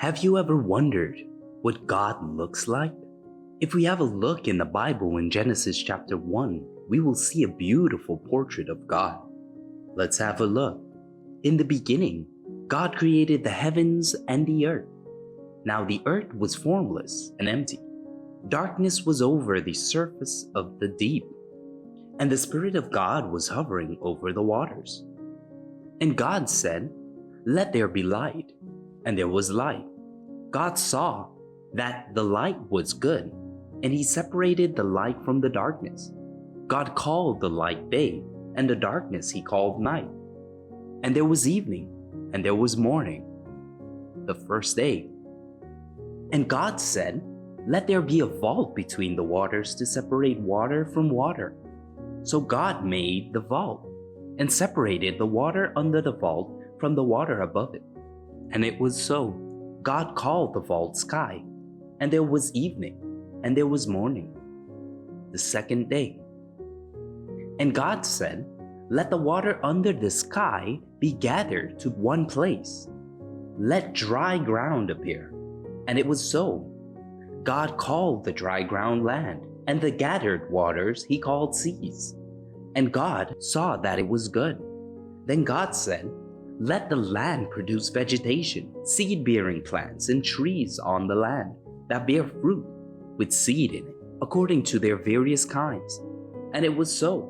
Have you ever wondered what God looks like? If we have a look in the Bible in Genesis chapter 1, we will see a beautiful portrait of God. Let's have a look. In the beginning, God created the heavens and the earth. Now the earth was formless and empty. Darkness was over the surface of the deep, and the Spirit of God was hovering over the waters. And God said, "Let there be light," and there was light. God saw that the light was good, and He separated the light from the darkness. God called the light day, and the darkness He called night. And there was evening, and there was morning, the first day. And God said, "Let there be a vault between the waters to separate water from water." So God made the vault, and separated the water under the vault from the water above it. And it was so. God called the vault sky, and there was evening, and there was morning, the second day. And God said, "Let the water under the sky be gathered to one place. Let dry ground appear." And it was so. God called the dry ground land, and the gathered waters He called seas. And God saw that it was good. Then God said, "Let the land produce vegetation, seed-bearing plants and trees on the land that bear fruit with seed in it, according to their various kinds." And it was so.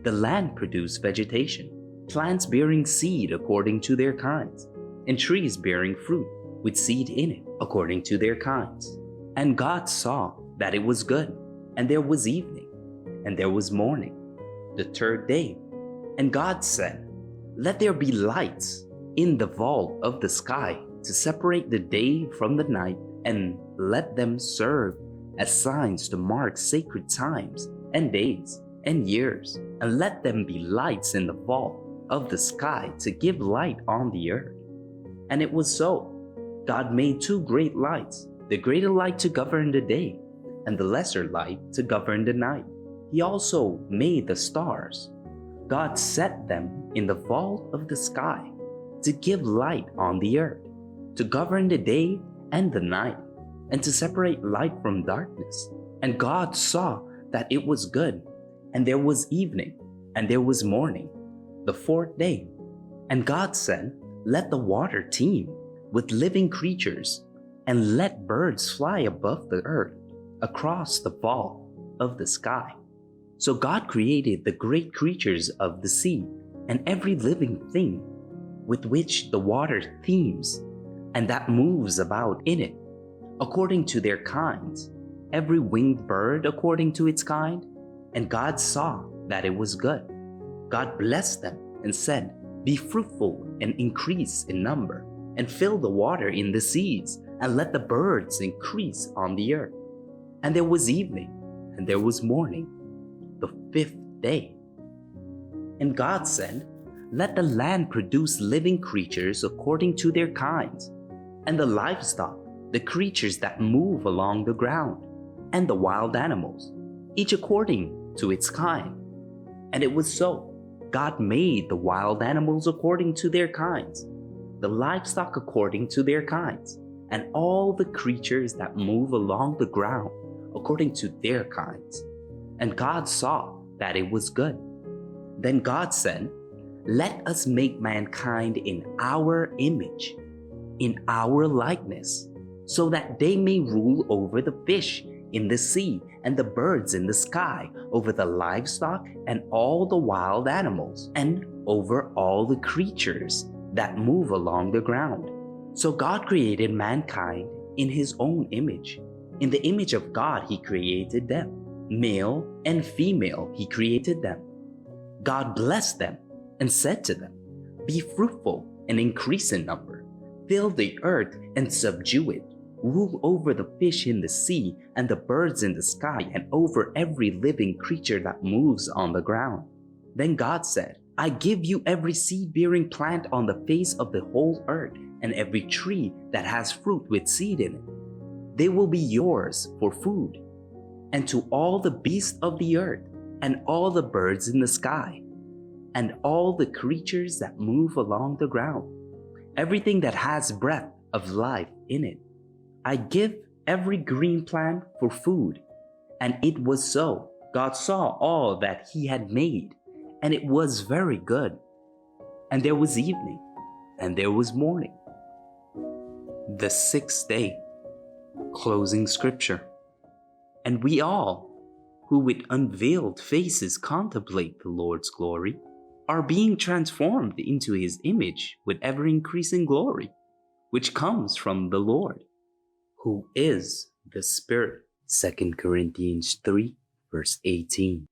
The land produced vegetation, plants bearing seed according to their kinds, and trees bearing fruit with seed in it, according to their kinds. And God saw that it was good. And there was evening, and there was morning, the third day. And God said, "Let there be lights in the vault of the sky to separate the day from the night, and let them serve as signs to mark sacred times and days and years. And let them be lights in the vault of the sky to give light on the earth." And it was so. God made two great lights, the greater light to govern the day, and the lesser light to govern the night. He also made the stars. God set them in the vault of the sky to give light on the earth, to govern the day and the night, and to separate light from darkness. And God saw that it was good. And there was evening, and there was morning, the fourth day. And God said, "Let the water teem with living creatures, and let birds fly above the earth across the vault of the sky." So God created the great creatures of the sea and every living thing with which the water teems and that moves about in it, according to their kinds, every winged bird according to its kind. And God saw that it was good. God blessed them and said, "Be fruitful and increase in number, and fill the water in the seas, and let the birds increase on the earth." And there was evening, and there was morning, the fifth day. And God said, "Let the land produce living creatures according to their kinds, and the livestock, the creatures that move along the ground, and the wild animals, each according to its kind." And it was so. God made the wild animals according to their kinds, the livestock according to their kinds, and all the creatures that move along the ground according to their kinds. And God saw that it was good. Then God said, "Let us make mankind in our image, in our likeness, so that they may rule over the fish in the sea and the birds in the sky, over the livestock and all the wild animals, and over all the creatures that move along the ground." So God created mankind in His own image. In the image of God He created them. Male and female He created them. God blessed them and said to them, "Be fruitful and increase in number. Fill the earth and subdue it. Rule over the fish in the sea and the birds in the sky, and over every living creature that moves on the ground." Then God said, "I give you every seed-bearing plant on the face of the whole earth, and every tree that has fruit with seed in it. They will be yours for food. And to all the beasts of the earth, and all the birds in the sky, and all the creatures that move along the ground, everything that has breath of life in it. I give every green plant for food. And it was so. God saw all that he had made, and it was very good. And there was evening, and there was morning, the sixth day. Closing scripture. And we all, who with unveiled faces contemplate the Lord's glory, are being transformed into his image with ever-increasing glory, which comes from the Lord, who is the Spirit. 2 Corinthians 3, verse 18.